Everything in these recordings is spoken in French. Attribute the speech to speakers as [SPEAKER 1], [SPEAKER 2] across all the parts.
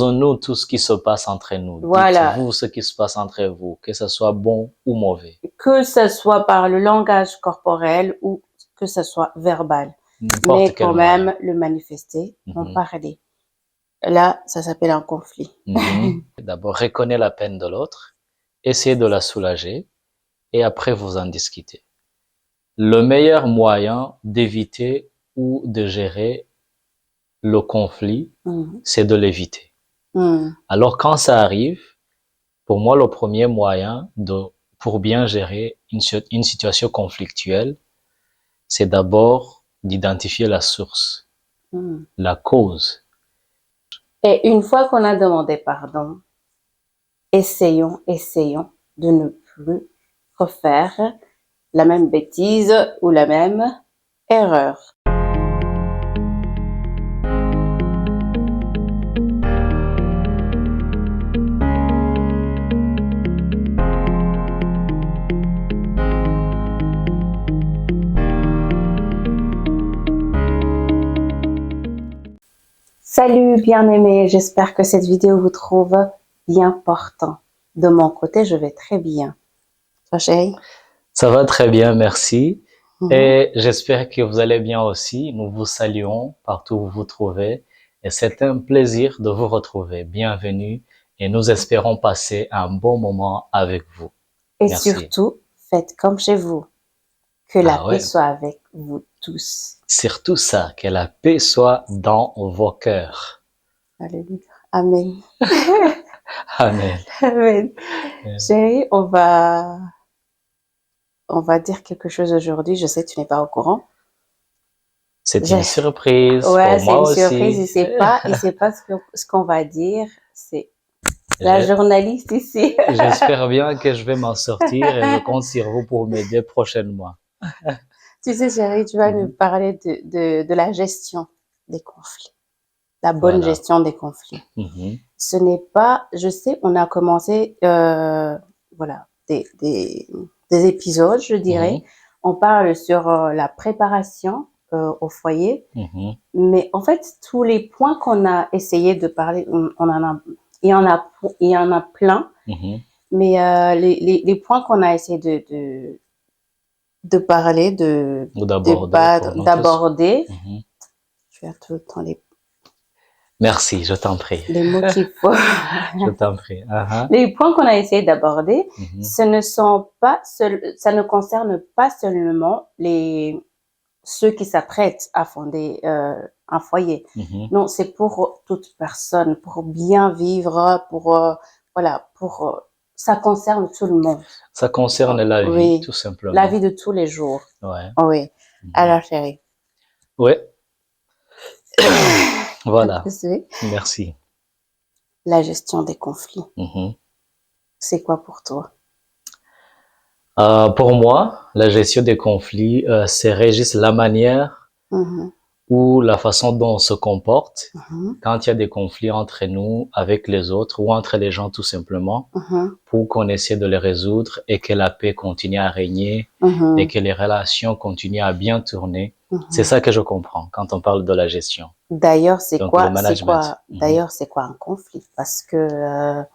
[SPEAKER 1] disons-nous tout ce qui se passe entre nous.
[SPEAKER 2] Voilà.
[SPEAKER 1] Dites-vous ce qui se passe entre vous, que ce soit bon ou mauvais.
[SPEAKER 2] Que ce soit par le langage corporel ou que ce soit verbal. Mais quand même, le manifester, en parler. Là, ça s'appelle un conflit.
[SPEAKER 1] D'abord, reconnaissez la peine de l'autre, essayez de la soulager et après vous en discutez. Le meilleur moyen d'éviter ou de gérer le conflit, c'est de l'éviter. Alors quand ça arrive, pour moi, le premier moyen pour bien gérer une situation conflictuelle, c'est d'abord d'identifier la source, la cause.
[SPEAKER 2] Et une fois qu'on a demandé pardon, essayons de ne plus refaire la même bêtise ou la même erreur. Salut bien-aimés, j'espère que cette vidéo vous trouve bien portant. De mon côté, je vais très bien. Toi, chérie?
[SPEAKER 1] Ça va très bien, merci. Et j'espère que vous allez bien aussi. Nous vous saluons partout où vous vous trouvez. Et c'est un plaisir de vous retrouver. Bienvenue et nous espérons passer un bon moment avec vous.
[SPEAKER 2] Et merci. Surtout, faites comme chez vous. Que la paix soit avec vous tous.
[SPEAKER 1] Surtout ça, que la paix soit dans vos cœurs.
[SPEAKER 2] Alléluia. Amen.
[SPEAKER 1] Amen.
[SPEAKER 2] Amen. Chérie, on va dire quelque chose aujourd'hui. Je sais que tu n'es pas au courant.
[SPEAKER 1] C'est une surprise.
[SPEAKER 2] Ouais,
[SPEAKER 1] pour moi aussi.
[SPEAKER 2] C'est une surprise. Il sait pas ce qu'on va dire. C'est la journaliste ici.
[SPEAKER 1] J'espère bien que je vais m'en sortir et je compte sur vous pour m'aider prochainement.
[SPEAKER 2] Tu sais, chérie, tu vas nous parler de la gestion des conflits. La bonne gestion des conflits. Ce n'est pas, je sais, on a commencé, voilà, des épisodes, je dirais. On parle sur la préparation au foyer. Mais en fait, tous les points qu'on a essayé de parler, il y en a plein. Mais les points qu'on a essayé de parler, d'aborder. Tu as tout le temps les...
[SPEAKER 1] Merci, je t'en prie.
[SPEAKER 2] Les mots qu'il faut.
[SPEAKER 1] Je t'en prie.
[SPEAKER 2] Les points qu'on a essayé d'aborder, ça ne concerne pas seulement ceux qui s'apprêtent à fonder un foyer. Non, c'est pour toute personne, pour bien vivre, ça concerne tout le monde.
[SPEAKER 1] Ça concerne la vie, tout simplement.
[SPEAKER 2] La vie de tous les jours. Oui. Alors, chérie.
[SPEAKER 1] Oui. Voilà. Merci.
[SPEAKER 2] La gestion des conflits. C'est quoi pour toi?
[SPEAKER 1] Pour moi, la gestion des conflits, c'est régisse la manière ou la façon dont on se comporte quand il y a des conflits entre nous, avec les autres ou entre les gens tout simplement, pour qu'on essaie de les résoudre et que la paix continue à régner et que les relations continuent à bien tourner. C'est ça que je comprends quand on parle de la gestion.
[SPEAKER 2] D'ailleurs, c'est quoi un conflit? Parce que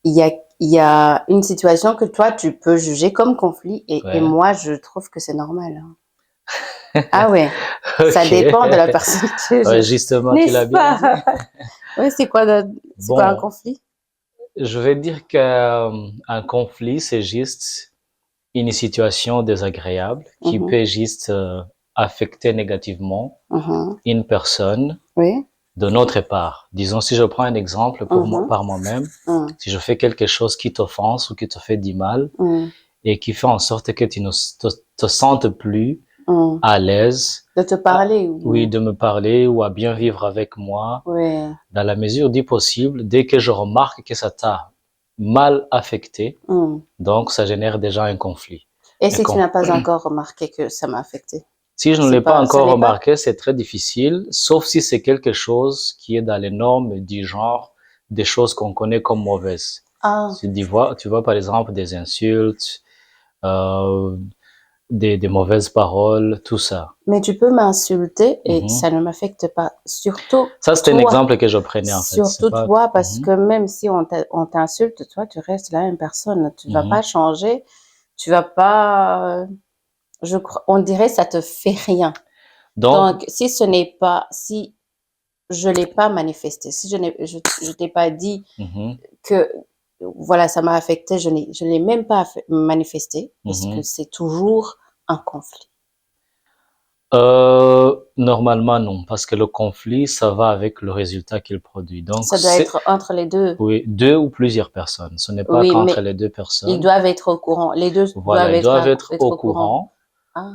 [SPEAKER 2] il y a une situation que toi, tu peux juger comme conflit et moi, je trouve que c'est normal. Ah ouais, ça dépend de la personne que
[SPEAKER 1] justement, tu l'as bien dit.
[SPEAKER 2] Oui, c'est quoi un conflit?
[SPEAKER 1] Je vais dire qu'un conflit, c'est juste une situation désagréable qui peut juste affecter négativement une personne de notre part. Disons, si je prends un exemple par moi-même, si je fais quelque chose qui t'offense ou qui te fait du mal et qui fait en sorte que tu ne te sentes plus à l'aise.
[SPEAKER 2] De te parler.
[SPEAKER 1] Oui, de me parler ou à bien vivre avec moi. Dans la mesure du possible, dès que je remarque que ça t'a mal affecté, donc ça génère déjà un conflit.
[SPEAKER 2] Et si tu n'as pas encore remarqué que ça m'a affecté?
[SPEAKER 1] Si je ne l'ai pas encore remarqué, c'est très difficile, sauf si c'est quelque chose qui est dans les normes du genre, des choses qu'on connaît comme mauvaises. Tu vois par exemple des insultes, des mauvaises paroles, tout ça.
[SPEAKER 2] Mais tu peux m'insulter et ça ne m'affecte pas. Surtout
[SPEAKER 1] ça, c'était un exemple que je prenais en fait.
[SPEAKER 2] Surtout toi, parce que même si on t'insulte, toi, tu restes la même personne. Tu vas pas changer. Tu vas pas... on dirait ça te fait rien. Donc si ce n'est pas... Si je l'ai pas manifesté, si je t'ai pas dit que... Voilà, ça m'a affecté, je n'ai même pas manifesté, parce que c'est toujours un conflit.
[SPEAKER 1] Normalement, non, parce que le conflit, ça va avec le résultat qu'il produit. Donc,
[SPEAKER 2] ça doit être entre les deux.
[SPEAKER 1] Oui, deux ou plusieurs personnes. Ce n'est pas qu'entre les deux personnes.
[SPEAKER 2] Ils doivent être au courant. Les deux
[SPEAKER 1] doivent être au courant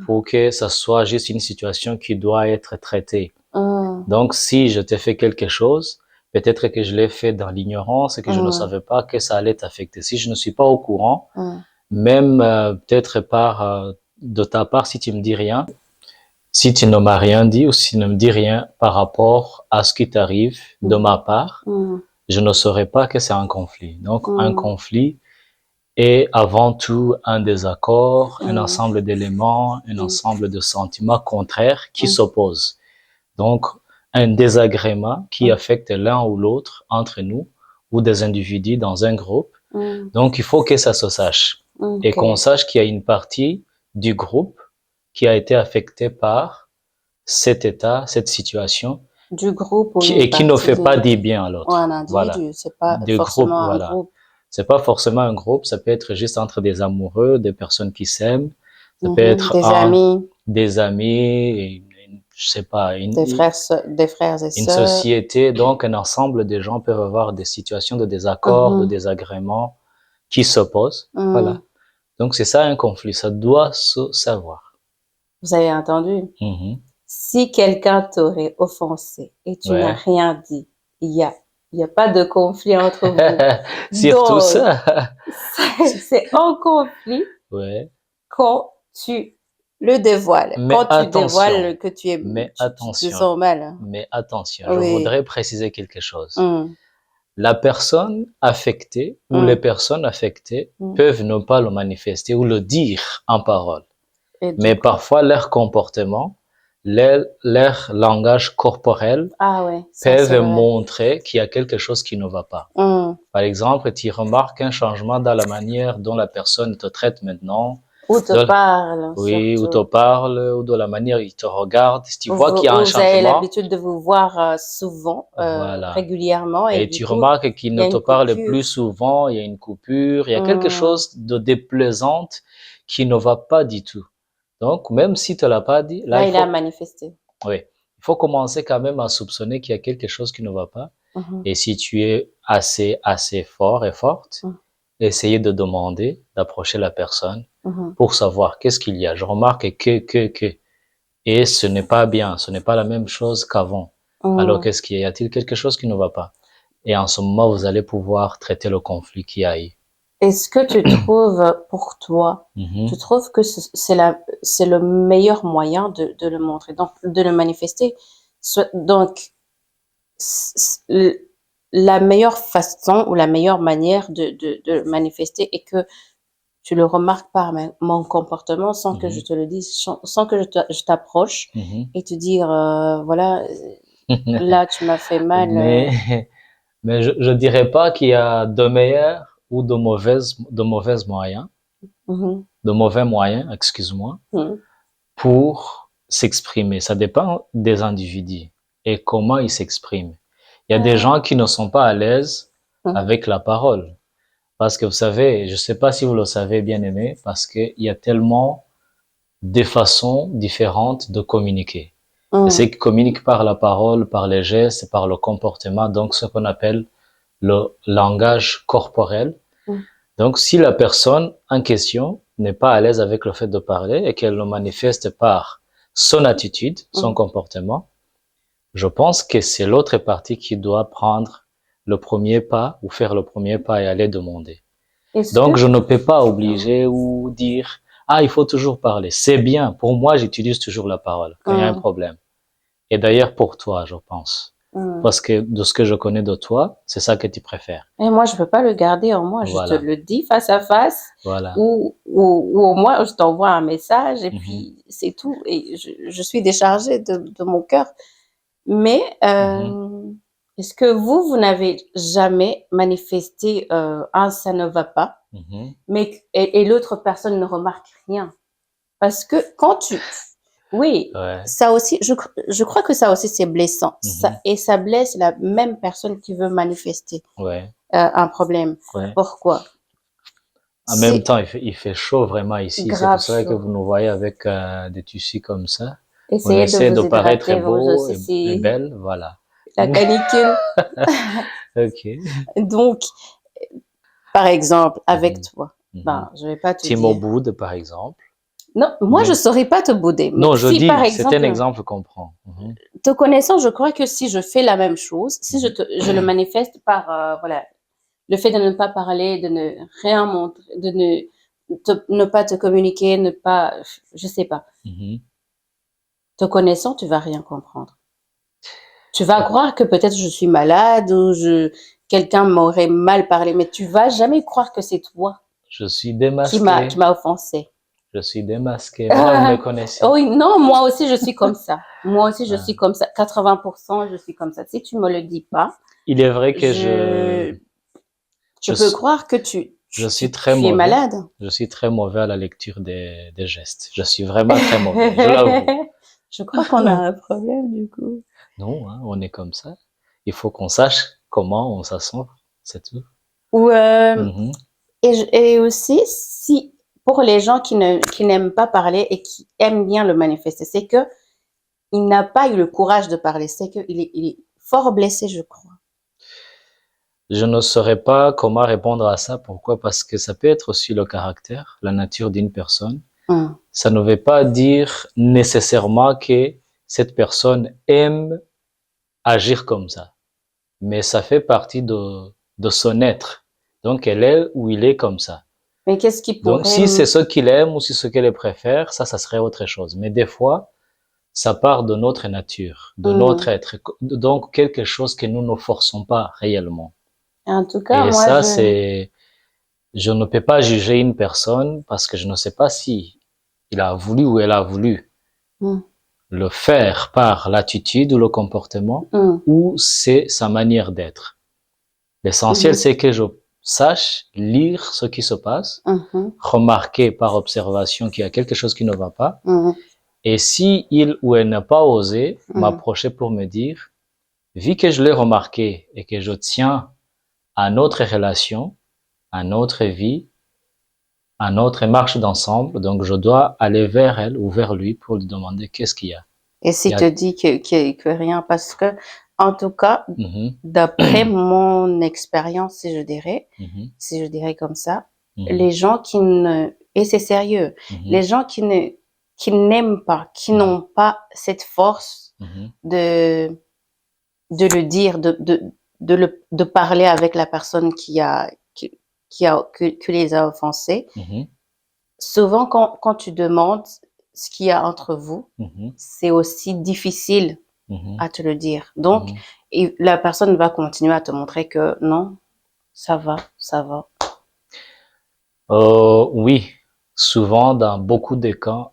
[SPEAKER 1] pour que ça soit juste une situation qui doit être traitée. Donc, si je t'ai fait quelque chose, peut-être que je l'ai fait dans l'ignorance et que je ne savais pas que ça allait t'affecter. Si je ne suis pas au courant, même peut-être de ta part, si tu me dis rien, si tu ne m'as rien dit ou si tu ne me dis rien par rapport à ce qui t'arrive de ma part, je ne saurais pas que c'est un conflit. Donc, un conflit est avant tout un désaccord, un ensemble d'éléments, un ensemble de sentiments contraires qui s'opposent. Donc, un désagrément qui affecte l'un ou l'autre entre nous ou des individus dans un groupe. Donc, il faut que ça se sache et qu'on sache qu'il y a une partie du groupe qui a été affectée par cet état, cette situation
[SPEAKER 2] du groupe
[SPEAKER 1] et qui ne fait pas du bien à l'autre.
[SPEAKER 2] Un individu, c'est pas forcément un groupe.
[SPEAKER 1] C'est pas forcément un groupe, ça peut être juste entre des amoureux, des personnes qui s'aiment, ça peut être des amis, je sais pas,
[SPEAKER 2] des frères et sœurs.
[SPEAKER 1] Une société, donc un ensemble de gens peuvent avoir des situations de désaccord, de désagrément qui s'opposent. Voilà. Donc c'est ça un conflit, ça doit se savoir.
[SPEAKER 2] Vous avez entendu? Si quelqu'un t'aurait offensé et tu n'as rien dit, il y a pas de conflit entre vous.
[SPEAKER 1] Surtout
[SPEAKER 2] donc,
[SPEAKER 1] ça.
[SPEAKER 2] C'est un conflit quand tu le dévoiles.
[SPEAKER 1] Mais
[SPEAKER 2] quand tu dévoiles que tu es
[SPEAKER 1] tu
[SPEAKER 2] te sens mal.
[SPEAKER 1] Mais attention, je voudrais préciser quelque chose. La personne affectée ou les personnes affectées peuvent ne pas le manifester ou le dire en parole. Mais parfois, leur comportement, leur langage corporel peuvent montrer qu'il y a quelque chose qui ne va pas. Par exemple, tu remarques un changement dans la manière dont la personne te traite maintenant.
[SPEAKER 2] Ou te parle.
[SPEAKER 1] Oui, ou te parle, ou de la manière dont il te regarde. Si tu vois qu'il y a un changement.
[SPEAKER 2] Vous avez l'habitude de vous voir souvent, régulièrement.
[SPEAKER 1] Et tu remarques qu'il ne te parle plus souvent, il y a une coupure, il y a quelque chose de déplaisante qui ne va pas du tout. Donc, même si tu ne l'as pas dit,
[SPEAKER 2] là il a manifesté.
[SPEAKER 1] Oui. Il faut commencer quand même à soupçonner qu'il y a quelque chose qui ne va pas. Et si tu es assez fort et forte, essayer de demander, d'approcher la personne pour savoir qu'est-ce qu'il y a. Je remarque que. Et ce n'est pas bien, ce n'est pas la même chose qu'avant. Alors, qu'est-ce qu'il y a? Y a-t-il quelque chose qui ne va pas? Et en ce moment, vous allez pouvoir traiter le conflit qu'il y a eu.
[SPEAKER 2] Est-ce que tu trouves, pour toi, tu trouves que c'est le meilleur moyen de le montrer, donc de le manifester? Donc, la meilleure façon ou la meilleure manière de manifester est que tu le remarques par mon comportement sans que je te le dise, sans que je t'approche et te dire, voilà, là, tu m'as fait mal.
[SPEAKER 1] Mais je dirais pas qu'il y a de meilleurs ou de mauvais moyens, de mauvais moyens, excuse-moi, pour s'exprimer. Ça dépend des individus et comment ils s'expriment. Il y a des gens qui ne sont pas à l'aise avec la parole. Parce que vous savez, je ne sais pas si vous le savez, bien aimé, parce qu'il y a tellement de façons différentes de communiquer. Ceux qui communiquent par la parole, par les gestes, par le comportement, donc ce qu'on appelle le langage corporel. Donc, si la personne en question n'est pas à l'aise avec le fait de parler et qu'elle le manifeste par son attitude, son comportement, je pense que c'est l'autre partie qui doit prendre le premier pas ou faire le premier pas et aller demander. Donc, je ne peux pas obliger ou dire « Ah, il faut toujours parler ». C'est bien. Pour moi, j'utilise toujours la parole quand il y a un problème. Et d'ailleurs, pour toi, je pense. Parce que de ce que je connais de toi, c'est ça que tu préfères.
[SPEAKER 2] Et moi, je peux pas le garder en moi.
[SPEAKER 1] Voilà.
[SPEAKER 2] Je te le dis face à face.
[SPEAKER 1] Voilà.
[SPEAKER 2] Ou au moins, je t'envoie un message et puis c'est tout. Et je suis déchargée de mon cœur. Mais est-ce que vous n'avez jamais manifesté ça ne va pas, mais et l'autre personne ne remarque rien? Parce que quand oui, ça aussi, je crois que ça aussi c'est blessant. Et ça blesse la même personne qui veut manifester un problème. Pourquoi?
[SPEAKER 1] En même temps, il fait chaud vraiment ici. C'est pour ça que vous nous voyez avec des tissus comme ça. On essaie de paraître beau et belle, voilà.
[SPEAKER 2] La canicule.
[SPEAKER 1] Ok.
[SPEAKER 2] Donc, par exemple, avec toi, je vais pas te dire.
[SPEAKER 1] Timo boude, par exemple.
[SPEAKER 2] Non, moi, je saurais pas te bouder.
[SPEAKER 1] Non, je dis, c'est un exemple qu'on prend.
[SPEAKER 2] Te connaissant, je crois que si je fais la même chose, si je le manifeste par, voilà, le fait de ne pas parler, de ne rien montrer, de ne pas te communiquer, ne pas, je sais pas. Te connaissant, tu vas rien comprendre. Tu vas croire que peut-être je suis malade ou quelqu'un m'aurait mal parlé, mais tu vas jamais croire que c'est toi.
[SPEAKER 1] Je suis démasqué.
[SPEAKER 2] Qui m'a offensé.
[SPEAKER 1] Je suis démasqué. Vous me connaissez.
[SPEAKER 2] Oui, non, moi aussi je suis comme ça. Moi aussi je suis comme ça. 80% je suis comme ça. Si tu me le dis pas.
[SPEAKER 1] Il est vrai que je
[SPEAKER 2] peux croire que tu es malade.
[SPEAKER 1] Je suis très mauvais à la lecture des gestes. Je suis vraiment très mauvais. Je l'avoue.
[SPEAKER 2] Je crois qu'on a un problème du coup.
[SPEAKER 1] Non, hein, on est comme ça. Il faut qu'on sache comment on s'assoit, c'est tout.
[SPEAKER 2] Et aussi, si pour les gens qui n'aiment pas parler et qui aiment bien le manifester, c'est que il n'a pas eu le courage de parler. C'est qu'il est fort blessé, je crois.
[SPEAKER 1] Je ne saurais pas comment répondre à ça. Pourquoi? Parce que ça peut être aussi le caractère, la nature d'une personne. Ça ne veut pas dire nécessairement que cette personne aime agir comme ça. Mais ça fait partie de son être. Donc, elle est ou il est comme ça.
[SPEAKER 2] Mais qu'est-ce qui pourrait...
[SPEAKER 1] Donc, si c'est ce qu'il aime ou si c'est ce qu'elle préfère, ça serait autre chose. Mais des fois, ça part de notre nature, de notre être. Donc, quelque chose que nous ne forçons pas réellement.
[SPEAKER 2] En tout cas,
[SPEAKER 1] et ça, je ne peux pas juger une personne parce que je ne sais pas si il a voulu ou elle a voulu le faire par l'attitude ou le comportement ou c'est sa manière d'être. L'essentiel, c'est que je sache lire ce qui se passe, remarquer par observation qu'il y a quelque chose qui ne va pas. Et si il ou elle n'a pas osé m'approcher pour me dire, vu que je l'ai remarqué et que je tiens à notre relation, à notre vie, à notre marche d'ensemble, donc je dois aller vers elle ou vers lui pour lui demander qu'est-ce qu'il y a.
[SPEAKER 2] Et s'il te dit que rien, parce que, en tout cas, d'après mon expérience, si je dirais comme ça, les gens et c'est sérieux, les gens qui n'aiment pas, qui n'ont pas cette force de le dire, de parler avec la personne qui les a offensés. Souvent, quand tu demandes ce qu'il y a entre vous, c'est aussi difficile à te le dire. Donc, la personne va continuer à te montrer que non, ça va.
[SPEAKER 1] Oui, souvent dans beaucoup de cas,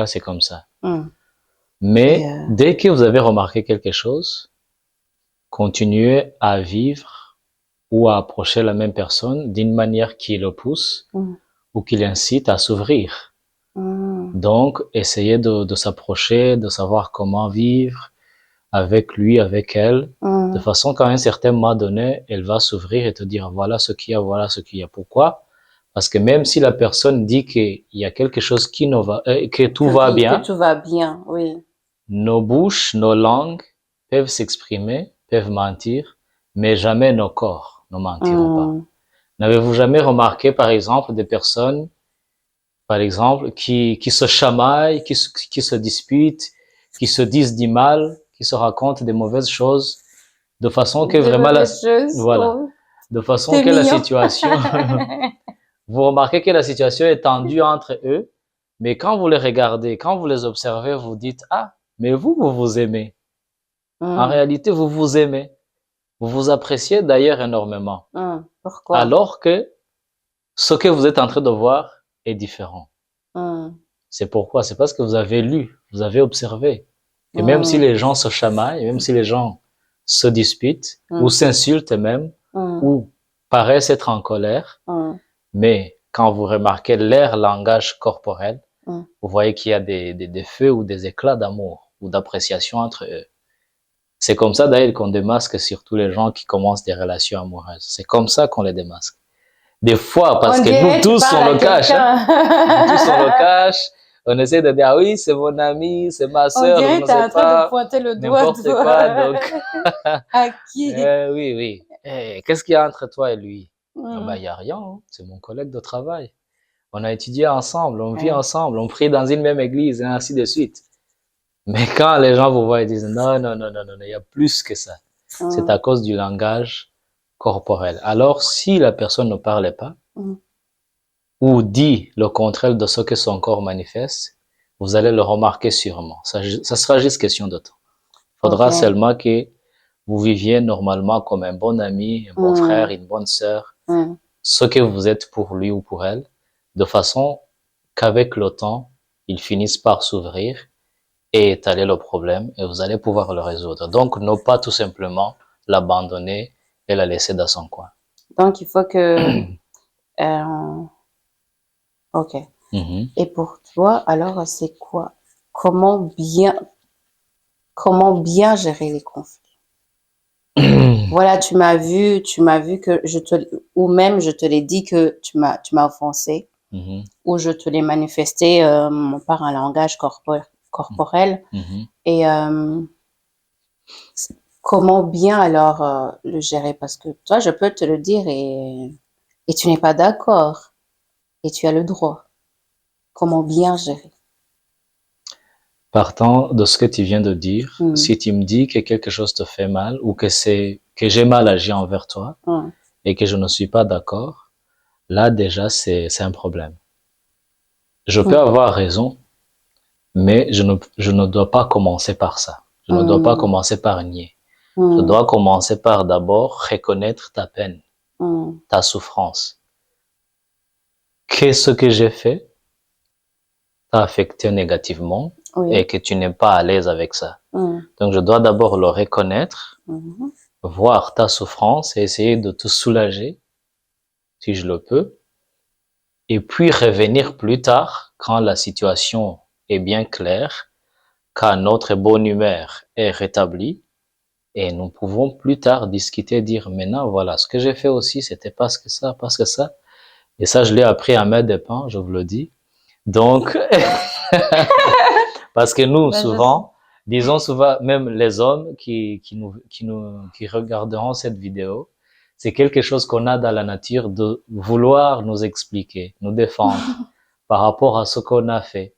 [SPEAKER 1] c'est comme ça. Mais dès que vous avez remarqué quelque chose, continuez à vivre ou à approcher la même personne d'une manière qui le pousse ou qui l'incite à s'ouvrir. Donc, essayez de s'approcher, de savoir comment vivre avec lui, avec elle, de façon qu'à un certain moment donné, elle va s'ouvrir et te dire voilà ce qu'il y a, voilà ce qu'il y a. Pourquoi? Parce que même si la personne dit qu'il y a quelque chose qui ne va, que tout va bien.
[SPEAKER 2] Que tout va bien, oui.
[SPEAKER 1] Nos bouches, nos langues peuvent s'exprimer, peuvent mentir, mais jamais nos corps ne mentiront pas. N'avez-vous jamais remarqué, par exemple, des personnes, par exemple, qui se chamaillent, qui se disputent, qui se disent du mal, qui se racontent des mauvaises choses, de façon que vraiment de façon que la situation, vous remarquez que la situation est tendue entre eux, mais quand vous les regardez, quand vous les observez, vous dites, ah, mais vous vous aimez. En réalité, vous vous aimez. Vous vous appréciez d'ailleurs énormément.
[SPEAKER 2] Pourquoi?
[SPEAKER 1] Alors que ce que vous êtes en train de voir est différent. C'est pourquoi? C'est parce que vous avez lu, vous avez observé. Et même si les gens se chamaillent, même si les gens se disputent, ou s'insultent même, ou paraissent être en colère, mais quand vous remarquez leur langage corporel, vous voyez qu'il y a des feux ou des éclats d'amour ou d'appréciation entre eux. C'est comme ça d'ailleurs qu'on démasque surtout les gens qui commencent des relations amoureuses. C'est comme ça qu'on les démasque. Des fois, parce que nous tous on le cache, nous tous on le cache, on essaie de dire ah oui c'est mon ami, c'est ma sœur, je ne sais
[SPEAKER 2] en train de pointer le doigt,
[SPEAKER 1] n'importe quoi donc.
[SPEAKER 2] À qui?
[SPEAKER 1] Oui oui. Qu'est-ce qu'il y a entre toi et lui? Ben il y a rien, hein. C'est mon collègue de travail. On a étudié ensemble, on vit ensemble, on prie dans une même église et ainsi de suite. Mais quand les gens vous voient, ils disent non, non, non, non, non, il y a plus que ça. C'est à cause du langage corporel. Alors, si la personne ne parlait pas, ou dit le contraire de ce que son corps manifeste, vous allez le remarquer sûrement. Ça sera juste question de temps. Il faudra seulement que vous viviez normalement comme un bon ami, un bon frère, une bonne sœur, ce que vous êtes pour lui ou pour elle, de façon qu'avec le temps, ils finissent par s'ouvrir et étaler le problème et vous allez pouvoir le résoudre. Donc, ne pas tout simplement l'abandonner et la laisser dans son coin.
[SPEAKER 2] Donc, il faut que... Ok. Et pour toi, alors, c'est quoi? Comment bien gérer les conflits? Voilà, tu m'as vu que ou même je te l'ai dit que tu m'as offensé, ou je te l'ai manifesté par un langage corporel. Et comment bien alors le gérer? Parce que toi, je peux te le dire et tu n'es pas d'accord et tu as le droit. Comment bien gérer?
[SPEAKER 1] Partant de ce que tu viens de dire, si tu me dis que quelque chose te fait mal ou que j'ai mal agi envers toi et que je ne suis pas d'accord, là déjà c'est un problème. Je peux avoir raison, mais je ne dois pas commencer par ça. Je ne dois pas commencer par nier. Je dois commencer par d'abord reconnaître ta peine, ta souffrance. Qu'est-ce que j'ai fait t'a affecté négativement et que tu n'es pas à l'aise avec ça. Donc, je dois d'abord le reconnaître, voir ta souffrance et essayer de te soulager, si je le peux, et puis revenir plus tard quand la situation est bien claire, quand notre bonne humeur est rétablie, et nous pouvons plus tard discuter, dire maintenant, voilà, ce que j'ai fait aussi, c'était parce que ça, et ça, je l'ai appris à mes dépens, je vous le dis. Donc, parce que nous, souvent, disons souvent, même les hommes qui regarderont cette vidéo, c'est quelque chose qu'on a dans la nature de vouloir nous expliquer, nous défendre par rapport à ce qu'on a fait.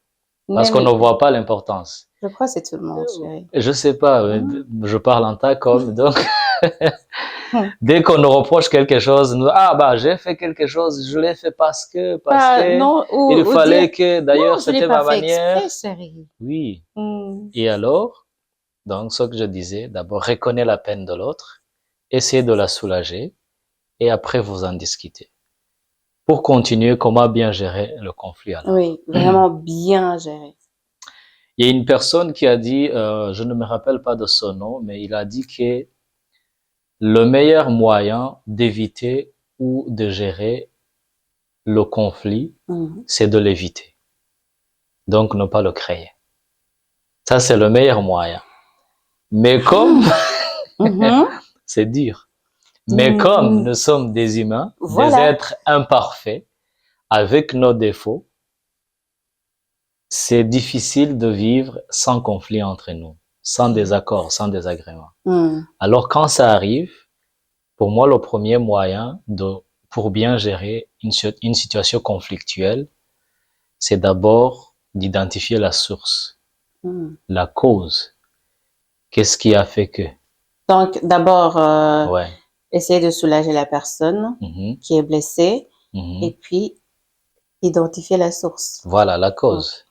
[SPEAKER 1] Parce qu'on ne voit pas l'importance.
[SPEAKER 2] Je crois que c'est tout le monde, chérie.
[SPEAKER 1] Je sais pas, je parle en tant qu'homme, donc dès qu'on nous reproche quelque chose, nous, j'ai fait quelque chose, je l'ai fait parce que
[SPEAKER 2] non,
[SPEAKER 1] il fallait que, d'ailleurs, c'était ma manière.
[SPEAKER 2] Exprès, chérie.
[SPEAKER 1] Oui. Et alors, donc, ce que je disais, d'abord, reconnaissez la peine de l'autre, essayez de la soulager, et après, vous en discutez. Pour continuer, comment bien gérer le conflit alors?
[SPEAKER 2] Oui, vraiment bien gérer.
[SPEAKER 1] Il y a une personne qui a dit, je ne me rappelle pas de son nom, mais il a dit que le meilleur moyen d'éviter ou de gérer le conflit, c'est de l'éviter. Donc, ne pas le créer. Ça, c'est le meilleur moyen. Mais comme, c'est dur. Mais comme nous sommes des humains, des êtres imparfaits, avec nos défauts, c'est difficile de vivre sans conflit entre nous, sans désaccord, sans désagrément. Alors quand ça arrive, pour moi, le premier moyen pour bien gérer une situation conflictuelle, c'est d'abord d'identifier la source, la cause. Qu'est-ce qui a fait que?
[SPEAKER 2] Donc d'abord, essayer de soulager la personne qui est blessée et puis identifier la source.
[SPEAKER 1] Voilà, la cause.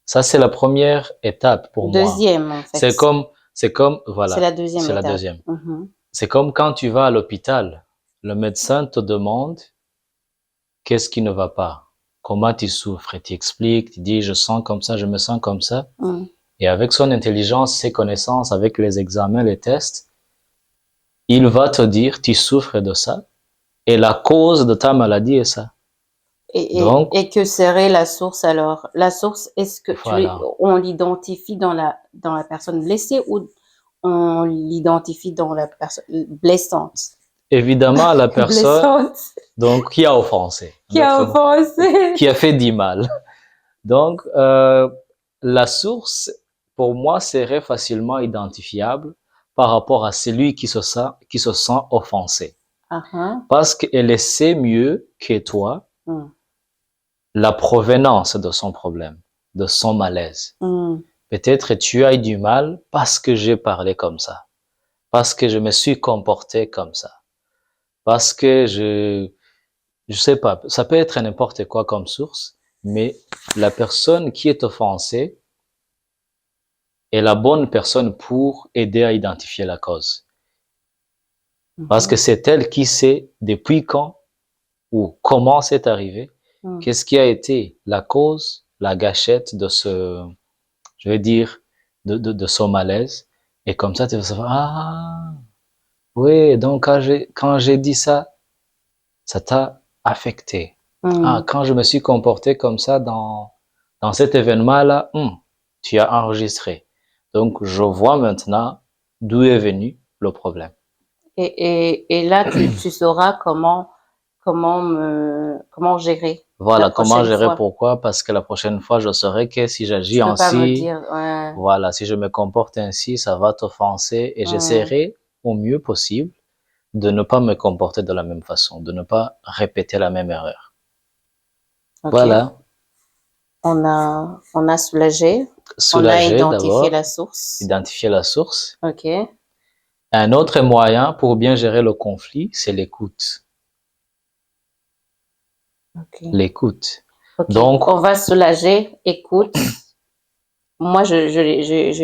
[SPEAKER 1] Ça, c'est la première étape pour moi.
[SPEAKER 2] Deuxième, en fait.
[SPEAKER 1] C'est comme, voilà.
[SPEAKER 2] C'est la deuxième
[SPEAKER 1] C'est la
[SPEAKER 2] étape.
[SPEAKER 1] deuxième. C'est comme quand tu vas à l'hôpital. Le médecin te demande qu'est-ce qui ne va pas, comment tu souffres, et tu expliques, tu dis je sens comme ça, je me sens comme ça. Et avec son intelligence, ses connaissances, avec les examens, les tests, il va te dire tu souffres de ça et la cause de ta maladie est ça.
[SPEAKER 2] Et que serait la source alors? La source, est-ce que on l'identifie dans la personne blessée ou on l'identifie dans la personne blessante?
[SPEAKER 1] Évidemment, la personne donc qui a offensé.
[SPEAKER 2] Qui a offensé.
[SPEAKER 1] Qui a fait du mal. Donc, la source, pour moi, serait facilement identifiable par rapport à celui qui se sent offensé. Parce qu'elle sait mieux que toi la provenance de son problème, de son malaise. Peut-être tu as eu du mal parce que j'ai parlé comme ça, parce que je me suis comporté comme ça, parce que je sais pas, ça peut être n'importe quoi comme source, mais la personne qui est offensée est la bonne personne pour aider à identifier la cause. Parce que c'est elle qui sait depuis quand ou comment c'est arrivé, qu'est-ce qui a été la cause, la gâchette de je vais dire, de son malaise. Et comme ça, tu vas savoir, ah, oui, donc quand j'ai dit ça, ça t'a affecté. Ah, quand je me suis comporté comme ça dans cet événement-là, tu as enregistré. Donc, je vois maintenant d'où est venu le problème.
[SPEAKER 2] Et là, tu sauras comment gérer.
[SPEAKER 1] Voilà, comment gérer, pourquoi? Parce que la prochaine fois, je saurai que si j'agis ainsi, voilà, si je me comporte ainsi, ça va t'offenser et j'essaierai au mieux possible de ne pas me comporter de la même façon, de ne pas répéter la même erreur. Voilà.
[SPEAKER 2] On a soulagé. On a identifié la source.
[SPEAKER 1] Identifier la source.
[SPEAKER 2] Ok.
[SPEAKER 1] Un autre moyen pour bien gérer le conflit, c'est l'écoute. L'écoute.
[SPEAKER 2] Donc, on va soulager, écoute. Moi, je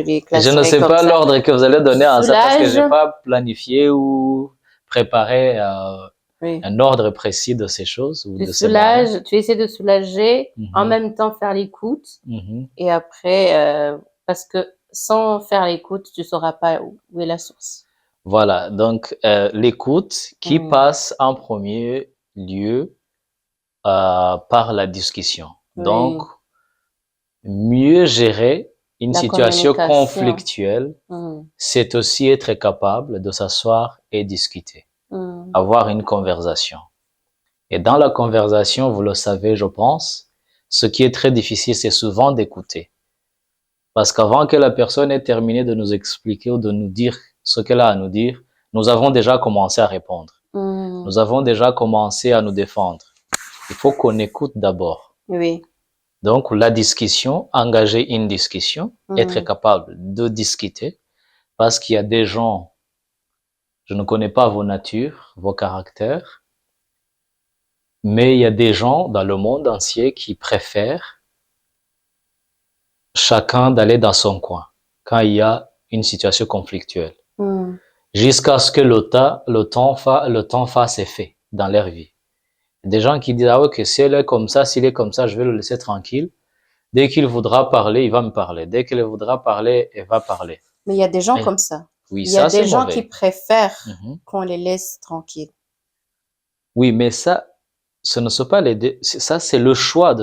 [SPEAKER 2] les classerai.
[SPEAKER 1] Je ne sais pas l'ordre que vous allez donner à ça parce que j'ai pas planifié ou préparé un ordre précis de ces choses. Ou
[SPEAKER 2] tu essaies de soulager, en même temps faire l'écoute. Et après, parce que sans faire l'écoute, tu sauras pas où est la source.
[SPEAKER 1] Voilà, donc l'écoute qui passe en premier lieu par la discussion. Donc, mieux gérer une situation conflictuelle, c'est aussi être capable de s'asseoir et discuter, avoir une conversation. Et dans la conversation, vous le savez, je pense, ce qui est très difficile, c'est souvent d'écouter. Parce qu'avant que la personne ait terminé de nous expliquer ou de nous dire ce qu'elle a à nous dire, nous avons déjà commencé à répondre. Nous avons déjà commencé à nous défendre. Il faut qu'on écoute d'abord.
[SPEAKER 2] Oui.
[SPEAKER 1] Donc, la discussion, engager une discussion, être capable de discuter, parce qu'il y a des gens, je ne connais pas vos natures, vos caractères, mais il y a des gens dans le monde entier qui préfèrent chacun d'aller dans son coin quand il y a une situation conflictuelle, jusqu'à ce que le temps fasse effet dans leur vie. Des gens qui disent, ah ouais, que si elle est comme ça, s'il est comme ça, je vais le laisser tranquille. Dès qu'il voudra parler, il va me parler. Dès qu'il voudra parler, il va parler.
[SPEAKER 2] Mais il y a des gens comme ça.
[SPEAKER 1] Oui,
[SPEAKER 2] il y a des gens qui préfèrent qu'on les laisse tranquilles.
[SPEAKER 1] Oui, mais ça, ce ne sont pas les deux. Ça, c'est le choix de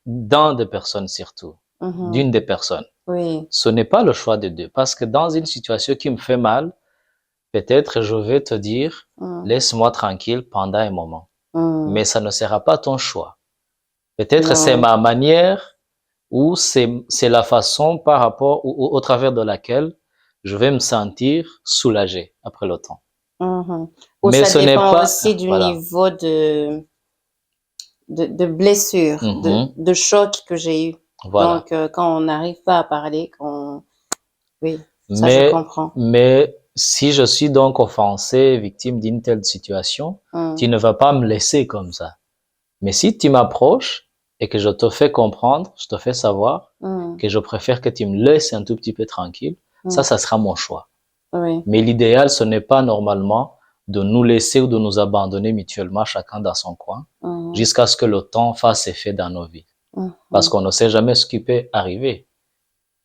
[SPEAKER 1] d'un des personnes surtout, d'une des personnes.
[SPEAKER 2] Oui.
[SPEAKER 1] Ce n'est pas le choix des deux. Parce que dans une situation qui me fait mal, peut-être je vais te dire, laisse-moi tranquille pendant un moment. Mais ça ne sera pas ton choix. Peut-être c'est ma manière ou c'est la façon par rapport ou au travers de laquelle je vais me sentir soulagé après le temps.
[SPEAKER 2] Ou mais ça dépend aussi du niveau de blessure, de choc que j'ai eu. Voilà. Donc, quand on n'arrive pas à parler, oui, ça je comprends.
[SPEAKER 1] Mais si je suis donc offensé, victime d'une telle situation, tu ne vas pas me laisser comme ça. Mais si tu m'approches et que je te fais comprendre, je te fais savoir que je préfère que tu me laisses un tout petit peu tranquille Ça sera mon choix.
[SPEAKER 2] Oui.
[SPEAKER 1] Mais l'idéal, ce n'est pas normalement de nous laisser ou de nous abandonner mutuellement, chacun dans son coin, jusqu'à ce que le temps fasse effet dans nos vies. Parce qu'on ne sait jamais ce qui peut arriver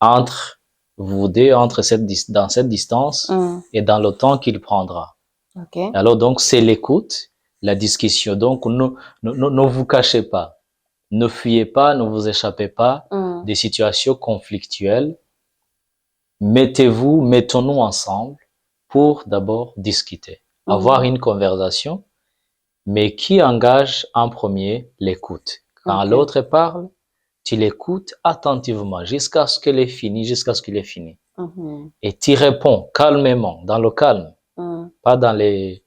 [SPEAKER 1] entre vous deux, dans cette distance et dans le temps qu'il prendra.
[SPEAKER 2] Okay.
[SPEAKER 1] Alors donc, c'est l'écoute, la discussion. Donc, ne vous cachez pas. Ne fuyez pas, ne vous échappez pas des situations conflictuelles. Mettons-nous ensemble pour d'abord discuter, avoir une conversation, mais qui engage en premier l'écoute. Quand l'autre parle, tu l'écoutes attentivement jusqu'à ce qu'il ait fini, Et tu réponds calmement, dans le calme, pas dans les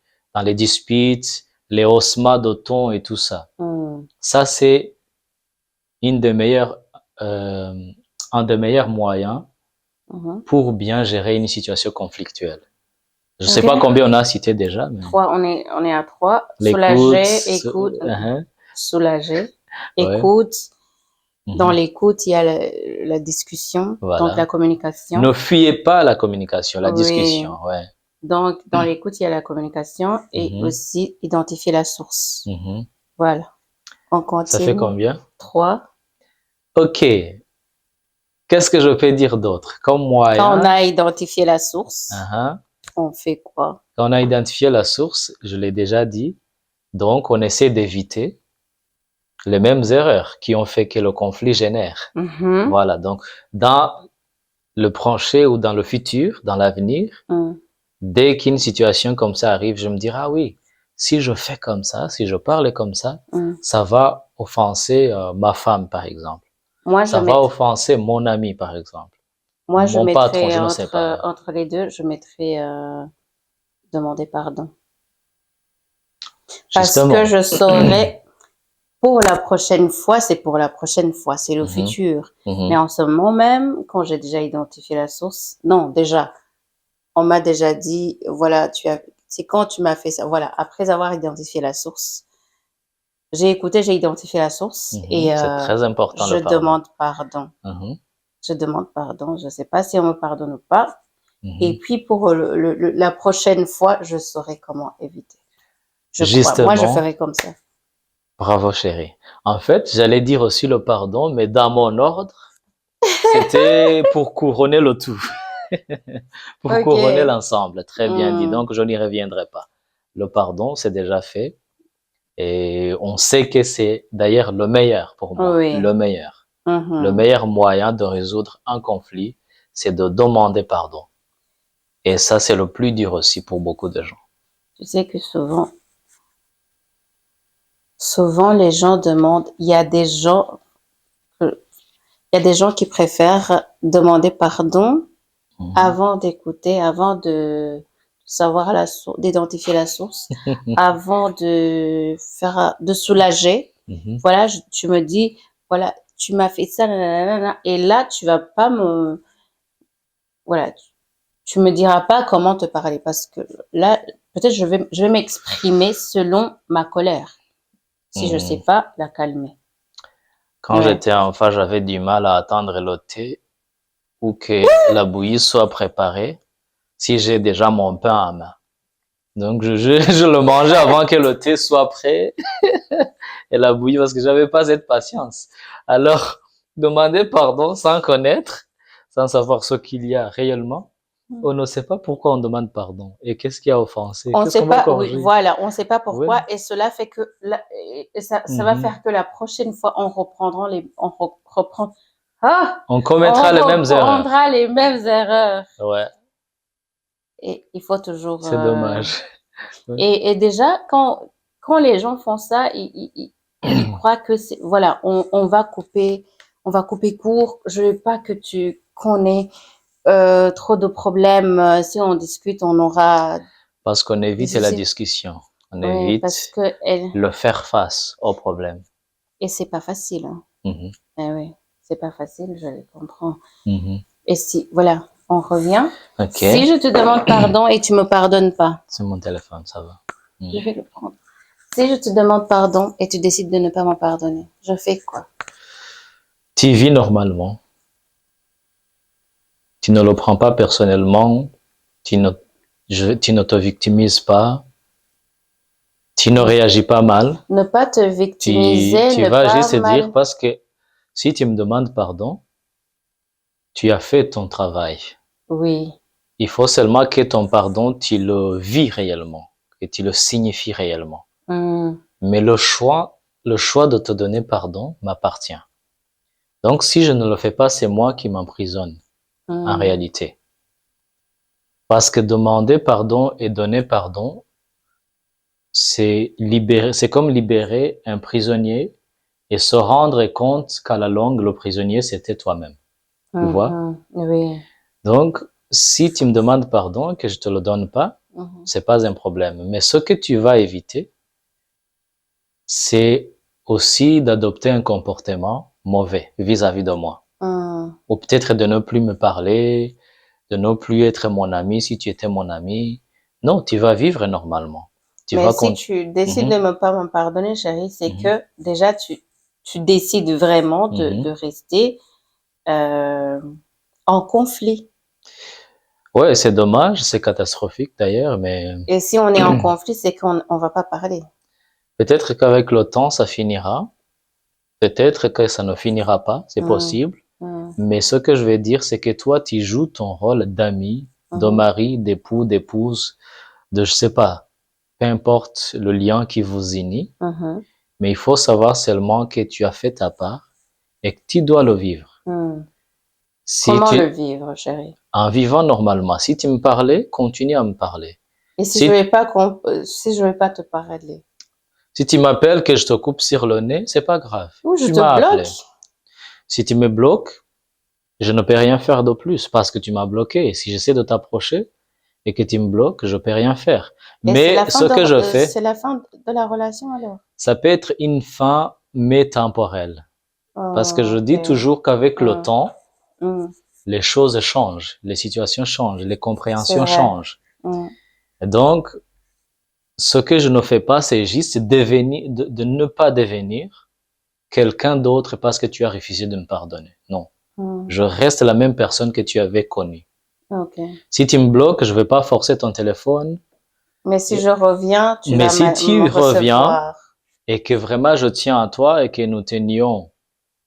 [SPEAKER 1] disputes, les haussements de ton et tout ça. Ça, c'est un des meilleurs moyens pour bien gérer une situation conflictuelle. Je ne sais pas combien on a cité déjà. Mais...
[SPEAKER 2] 3, on est à 3. Soulager, écoute, soulager, écoute. Dans l'écoute, il y a la discussion, donc la communication.
[SPEAKER 1] Ne fuyez pas la communication, la discussion. Ouais.
[SPEAKER 2] Donc, dans l'écoute, il y a la communication et aussi identifier la source. Voilà. On continue.
[SPEAKER 1] Ça fait combien?
[SPEAKER 2] 3.
[SPEAKER 1] OK. Qu'est-ce que je peux dire d'autre? Comme moyen.
[SPEAKER 2] Quand on a identifié la source, on fait quoi?
[SPEAKER 1] Quand on a identifié la source, je l'ai déjà dit, donc on essaie d'éviter les mêmes erreurs qui ont fait que le conflit génère. Voilà, donc dans le prochain ou dans le futur, dans l'avenir, dès qu'une situation comme ça arrive, je me dirai, ah oui, si je fais comme ça, si je parle comme ça, ça va offenser ma femme, par exemple. Ça va offenser mon ami, par exemple.
[SPEAKER 2] Moi, je mettrais entre les deux, je mettrais demander pardon. Justement. Parce que je saurais, pour la prochaine fois, c'est pour la prochaine fois, c'est le futur. Mais en ce moment même, quand j'ai déjà identifié la source, non, déjà, on m'a déjà dit, voilà, c'est quand tu m'as fait ça, voilà, après avoir identifié la source, j'ai écouté, j'ai identifié la source et
[SPEAKER 1] c'est très important,
[SPEAKER 2] je demande pardon. Je demande pardon, je sais pas si on me pardonne ou pas. Et puis pour la prochaine fois, je saurai comment éviter. Moi, je ferai comme ça.
[SPEAKER 1] Bravo, chérie. En fait, j'allais dire aussi le pardon, mais dans mon ordre, c'était pour couronner le tout. Pour couronner l'ensemble. Très bien dit. Donc, je n'y reviendrai pas. Le pardon, c'est déjà fait. Et on sait que c'est d'ailleurs le meilleur pour moi. Le meilleur. Le meilleur moyen de résoudre un conflit, c'est de demander pardon. Et ça, c'est le plus dur aussi pour beaucoup de gens.
[SPEAKER 2] Tu sais que souvent les gens demandent, il y a des gens qui préfèrent demander pardon avant d'écouter, avant de savoir d'identifier la source, avant de soulager. Voilà, tu me dis, voilà, tu m'as fait ça, et là, tu vas pas tu me diras pas comment te parler parce que là, peut-être je vais m'exprimer selon ma colère. Si je sais pas la calmer.
[SPEAKER 1] Quand j'étais enfant, j'avais du mal à attendre le thé ou que la bouillie soit préparée si j'ai déjà mon pain à main. Donc, je le mangeais avant que le thé soit prêt et la bouillie parce que j'avais pas cette patience. Alors, demander pardon sans connaître, sans savoir ce qu'il y a réellement, on ne sait pas pourquoi on demande pardon et qu'est-ce qui a offensé.
[SPEAKER 2] On sait pas, voilà, on sait pas pourquoi et cela fait que ça va faire que la prochaine fois on commettra les mêmes erreurs.
[SPEAKER 1] Ouais.
[SPEAKER 2] Et il faut toujours.
[SPEAKER 1] C'est dommage.
[SPEAKER 2] Et déjà quand les gens font ça, ils croient que voilà, on va couper court. Je veux pas que tu connais trop de problèmes. Si on discute, on aura.
[SPEAKER 1] Parce qu'on évite la discussion. On évite le faire face au problème.
[SPEAKER 2] Et c'est pas facile. Hein. Eh oui, c'est pas facile, je le comprends. Et si, voilà, on revient. Si je te demande pardon et tu me pardonnes pas.
[SPEAKER 1] C'est mon téléphone, ça va.
[SPEAKER 2] Je vais le prendre. Si je te demande pardon et tu décides de ne pas me pardonner, je fais quoi?
[SPEAKER 1] Tu vis normalement. tu ne le prends pas personnellement, tu ne te victimises pas, tu ne réagis pas mal.
[SPEAKER 2] Ne pas te victimiser,
[SPEAKER 1] tu vas juste dire parce que si tu me demandes pardon, tu as fait ton travail.
[SPEAKER 2] Oui.
[SPEAKER 1] Il faut seulement que ton pardon, tu le vis réellement, que tu le signifies réellement. Mais le choix de te donner pardon m'appartient. Donc, si je ne le fais pas, c'est moi qui m'emprisonne, en réalité. Parce que demander pardon et donner pardon, c'est comme libérer un prisonnier et se rendre compte qu'à la longue, le prisonnier, c'était toi-même. Tu vois?
[SPEAKER 2] Oui.
[SPEAKER 1] Donc, si tu me demandes pardon et que je te le donne pas, c'est pas un problème. Mais ce que tu vas éviter, c'est aussi d'adopter un comportement mauvais vis-à-vis de moi. Ou peut-être de ne plus me parler, de ne plus être mon ami si tu étais mon ami. Non, tu vas vivre normalement.
[SPEAKER 2] Mais si tu décides de ne pas me pardonner, chérie, c'est que déjà tu décides vraiment de rester en conflit.
[SPEAKER 1] Ouais, c'est dommage, c'est catastrophique d'ailleurs, mais...
[SPEAKER 2] Et si on est en conflit, c'est qu'on va pas parler.
[SPEAKER 1] Peut-être qu'avec le temps, ça finira. Peut-être que ça ne finira pas, c'est possible. Mais ce que je vais dire, c'est que toi, tu joues ton rôle d'ami, de mari, d'époux, d'épouse, de je sais pas, peu importe le lien qui vous unit. Mais il faut savoir seulement que tu as fait ta part et que tu dois le vivre.
[SPEAKER 2] Comment le vivre, chérie?
[SPEAKER 1] En vivant normalement. Si tu me parlais, continue à me parler.
[SPEAKER 2] Et si je vais pas te parler?
[SPEAKER 1] Si tu m'appelles que je te coupe sur le nez, c'est pas grave.
[SPEAKER 2] Ou je te bloque.
[SPEAKER 1] Si tu me bloques, je ne peux rien faire de plus parce que tu m'as bloqué. Si j'essaie de t'approcher et que tu me bloques, je peux rien faire. Mais ce que je fais...
[SPEAKER 2] C'est la fin de la relation alors?
[SPEAKER 1] Ça peut être une fin, mais temporelle. Parce que je dis toujours qu'avec le temps, les choses changent, les situations changent, les compréhensions changent. Et donc, ce que je ne fais pas, c'est juste de ne pas devenir quelqu'un d'autre parce que tu as refusé de me pardonner. Non. Je reste la même personne que tu avais connue. Si tu me bloques, je ne vais pas forcer ton téléphone.
[SPEAKER 2] Mais si je reviens, tu vas
[SPEAKER 1] Mais si tu reviens
[SPEAKER 2] recevoir.
[SPEAKER 1] Et que vraiment je tiens à toi et que nous tenions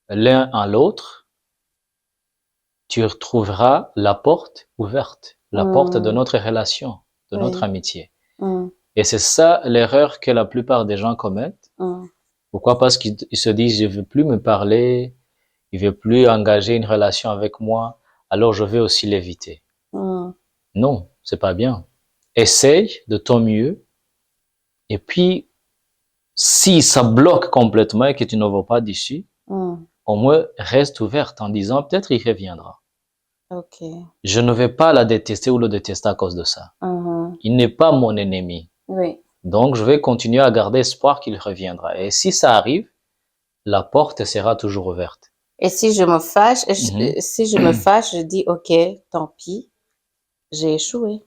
[SPEAKER 1] l'un à l'autre, tu retrouveras la porte ouverte, la porte de notre relation, de notre amitié. Et c'est ça l'erreur que la plupart des gens commettent. Pourquoi? Parce qu'ils se disent, je veux plus me parler, il veut plus engager une relation avec moi, alors je vais aussi l'éviter. Non, c'est pas bien. Essaye de ton mieux. Et puis, si ça bloque complètement et que tu ne vas pas d'issue, au moins reste ouverte en disant, peut-être il reviendra. Je ne vais pas la détester ou le détester à cause de ça. Il n'est pas mon ennemi. Donc, je vais continuer à garder espoir qu'il reviendra. Et si ça arrive, la porte sera toujours ouverte.
[SPEAKER 2] Et si je me fâche, je dis, OK, tant pis, j'ai échoué.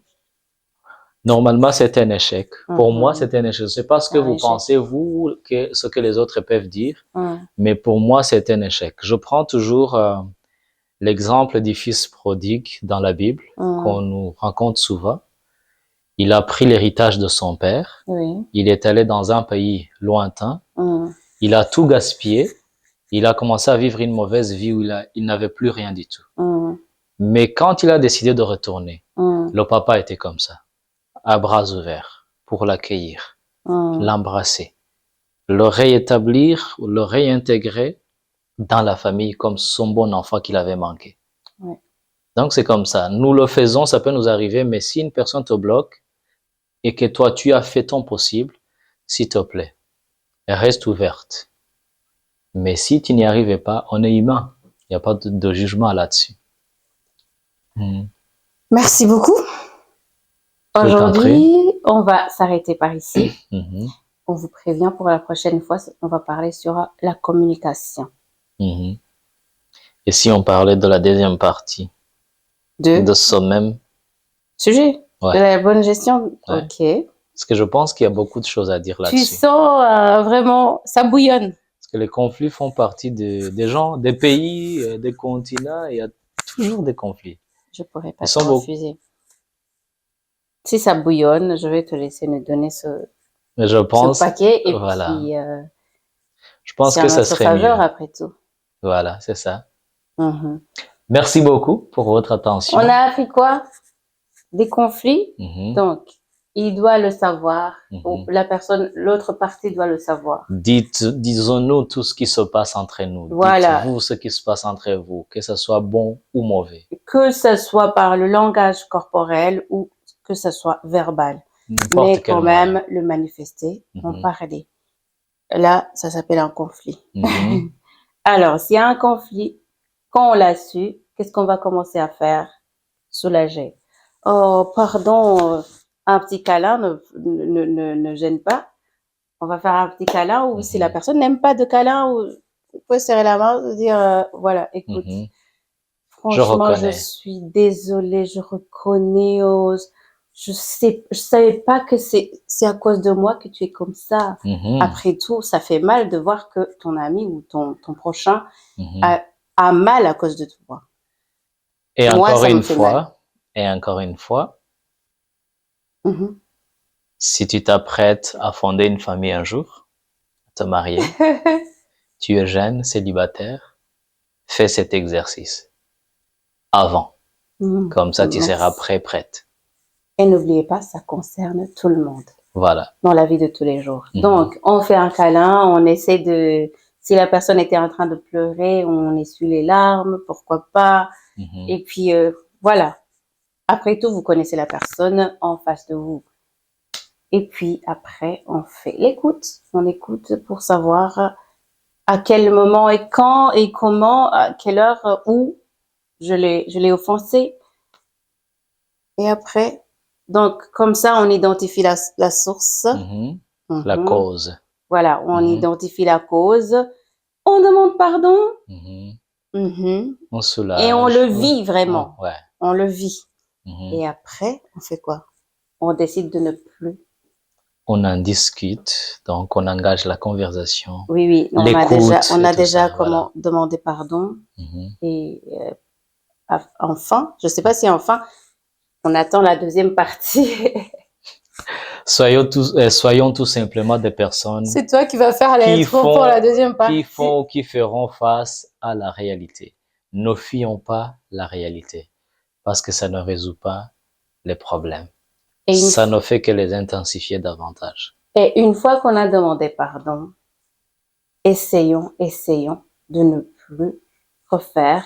[SPEAKER 1] Normalement, c'est un échec. Pour moi, c'est un échec. Je ne sais pas ce que vous pensez, vous, ce que les autres peuvent dire, mais pour moi, c'est un échec. Je prends toujours l'exemple du fils prodigue dans la Bible, qu'on nous raconte souvent. Il a pris l'héritage de son père. Il est allé dans un pays lointain. Il a tout gaspillé. Il a commencé à vivre une mauvaise vie où il n'avait plus rien du tout. Mais quand il a décidé de retourner, le papa était comme ça, à bras ouverts, pour l'accueillir, l'embrasser, le réétablir, le réintégrer dans la famille comme son bon enfant qu'il avait manqué. Donc c'est comme ça. Nous le faisons, ça peut nous arriver, mais si une personne te bloque et que toi tu as fait ton possible, s'il te plaît, reste ouverte. Mais si tu n'y arrives pas, on est humain. Il n'y a pas de jugement là-dessus.
[SPEAKER 2] Merci beaucoup. Aujourd'hui, on va s'arrêter par ici. On vous prévient pour la prochaine fois, on va parler sur la communication.
[SPEAKER 1] Et si on parlait de la deuxième partie de ce même
[SPEAKER 2] sujet, de la bonne gestion, OK.
[SPEAKER 1] Parce que je pense qu'il y a beaucoup de choses à dire là-dessus.
[SPEAKER 2] Tu sens vraiment, ça bouillonne.
[SPEAKER 1] Parce que les conflits font partie des gens, des pays, des continents, il y a toujours des conflits.
[SPEAKER 2] Je pourrais pas
[SPEAKER 1] Ils
[SPEAKER 2] te
[SPEAKER 1] sont beaux.
[SPEAKER 2] refuser. Si ça bouillonne, je vais te laisser nous donner
[SPEAKER 1] Mais je
[SPEAKER 2] ce
[SPEAKER 1] pense,
[SPEAKER 2] paquet et
[SPEAKER 1] voilà.
[SPEAKER 2] puis
[SPEAKER 1] Je pense
[SPEAKER 2] c'est
[SPEAKER 1] que
[SPEAKER 2] en
[SPEAKER 1] ça
[SPEAKER 2] notre
[SPEAKER 1] serait
[SPEAKER 2] faveur
[SPEAKER 1] mieux.
[SPEAKER 2] après tout.
[SPEAKER 1] Voilà, c'est ça.
[SPEAKER 2] Mhm.
[SPEAKER 1] Merci beaucoup pour votre
[SPEAKER 2] On
[SPEAKER 1] attention.
[SPEAKER 2] a appris quoi? Des conflits.
[SPEAKER 1] Mhm,
[SPEAKER 2] Donc, il doit le savoir, ou
[SPEAKER 1] mhm.
[SPEAKER 2] la personne, l'autre partie doit le savoir.
[SPEAKER 1] Disons-nous tout ce qui se passe entre nous.
[SPEAKER 2] Voilà.
[SPEAKER 1] Dites-vous ce qui se passe entre vous, que ce soit bon ou mauvais.
[SPEAKER 2] Que ce soit par le langage corporel ou que ce soit verbal.
[SPEAKER 1] N'importe
[SPEAKER 2] Mais
[SPEAKER 1] quel
[SPEAKER 2] quand
[SPEAKER 1] moyen.
[SPEAKER 2] même, le manifester, en
[SPEAKER 1] Mhm,
[SPEAKER 2] parler. Là, ça s'appelle un conflit.
[SPEAKER 1] mhm,
[SPEAKER 2] Alors, s'il y a un conflit, quand on l'a su, qu'est-ce qu'on va commencer à faire? Soulager. Oh, pardon, un petit câlin ne gêne pas. On va faire un petit câlin ou si la
[SPEAKER 1] mhm,
[SPEAKER 2] personne n'aime pas de câlin, ou on peut serrer la main, dire voilà, écoute,
[SPEAKER 1] mhm. Je
[SPEAKER 2] franchement, je
[SPEAKER 1] reconnais.
[SPEAKER 2] suis désolée, je reconnais, je savais pas que c'est à cause de moi que tu es comme ça.
[SPEAKER 1] Mhm,
[SPEAKER 2] Après tout, ça fait mal de voir que ton ami ou ton prochain
[SPEAKER 1] mhm.
[SPEAKER 2] a mal à cause de toi.
[SPEAKER 1] Et
[SPEAKER 2] Moi,
[SPEAKER 1] encore
[SPEAKER 2] ça me
[SPEAKER 1] une
[SPEAKER 2] fait mal.
[SPEAKER 1] fois, et encore une fois,
[SPEAKER 2] Mhm.
[SPEAKER 1] si tu t'apprêtes à fonder une famille un jour, à te marier, tu es jeune, célibataire, fais cet exercice avant.
[SPEAKER 2] Mhm.
[SPEAKER 1] Comme ça, tu seras
[SPEAKER 2] Merci.
[SPEAKER 1] prête.
[SPEAKER 2] Et n'oubliez pas, ça concerne tout le monde
[SPEAKER 1] Voilà.
[SPEAKER 2] dans la vie de tous les jours.
[SPEAKER 1] Mhm,
[SPEAKER 2] Donc, on fait un câlin, on essaie de, si la personne était en train de pleurer, on essuie les larmes, pourquoi pas.
[SPEAKER 1] mhm.
[SPEAKER 2] Et puis, voilà. Après tout, vous connaissez la personne en face de vous. Et puis, après, on fait l'écoute. On écoute pour savoir à quel moment et quand et comment, à quelle heure, où je l'ai offensé. Et après, donc, comme ça, on identifie la source.
[SPEAKER 1] Mhm. La
[SPEAKER 2] Mhm.
[SPEAKER 1] cause.
[SPEAKER 2] Voilà, on
[SPEAKER 1] Mhm,
[SPEAKER 2] identifie la cause. On demande pardon.
[SPEAKER 1] mhm.
[SPEAKER 2] Mhm.
[SPEAKER 1] On
[SPEAKER 2] Et on le
[SPEAKER 1] soulage.
[SPEAKER 2] vit vraiment.
[SPEAKER 1] Ouais.
[SPEAKER 2] On le vit.
[SPEAKER 1] Mhm.
[SPEAKER 2] Et après, on fait quoi? On décide de ne plus.
[SPEAKER 1] On en discute, donc on engage la conversation,
[SPEAKER 2] Oui, oui,
[SPEAKER 1] l'écoute
[SPEAKER 2] on
[SPEAKER 1] et
[SPEAKER 2] a
[SPEAKER 1] tout
[SPEAKER 2] déjà
[SPEAKER 1] ça, voilà.
[SPEAKER 2] comment demandé pardon.
[SPEAKER 1] Mhm.
[SPEAKER 2] Et enfin, je sais pas si enfin, on attend la deuxième partie.
[SPEAKER 1] Soyons tout simplement des personnes
[SPEAKER 2] C'est toi qui vas faire
[SPEAKER 1] qui
[SPEAKER 2] l'intro pour la
[SPEAKER 1] font,
[SPEAKER 2] deuxième
[SPEAKER 1] qui
[SPEAKER 2] partie.
[SPEAKER 1] font ou qui feront face à la réalité. Ne fions pas la réalité, parce que ça ne résout pas les problèmes.
[SPEAKER 2] Et une,
[SPEAKER 1] Ça ne fait que les intensifier davantage.
[SPEAKER 2] et une fois qu'on a demandé pardon, essayons de ne plus refaire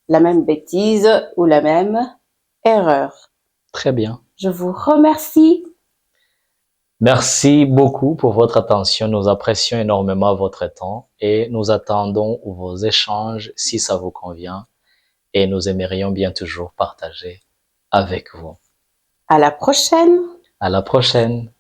[SPEAKER 2] la même bêtise ou la même erreur.
[SPEAKER 1] Très bien.
[SPEAKER 2] Je vous remercie.
[SPEAKER 1] Merci beaucoup pour votre attention. Nous apprécions énormément votre temps et nous attendons vos échanges si ça vous convient et nous aimerions bien toujours partager avec vous.
[SPEAKER 2] À la prochaine.
[SPEAKER 1] À la prochaine.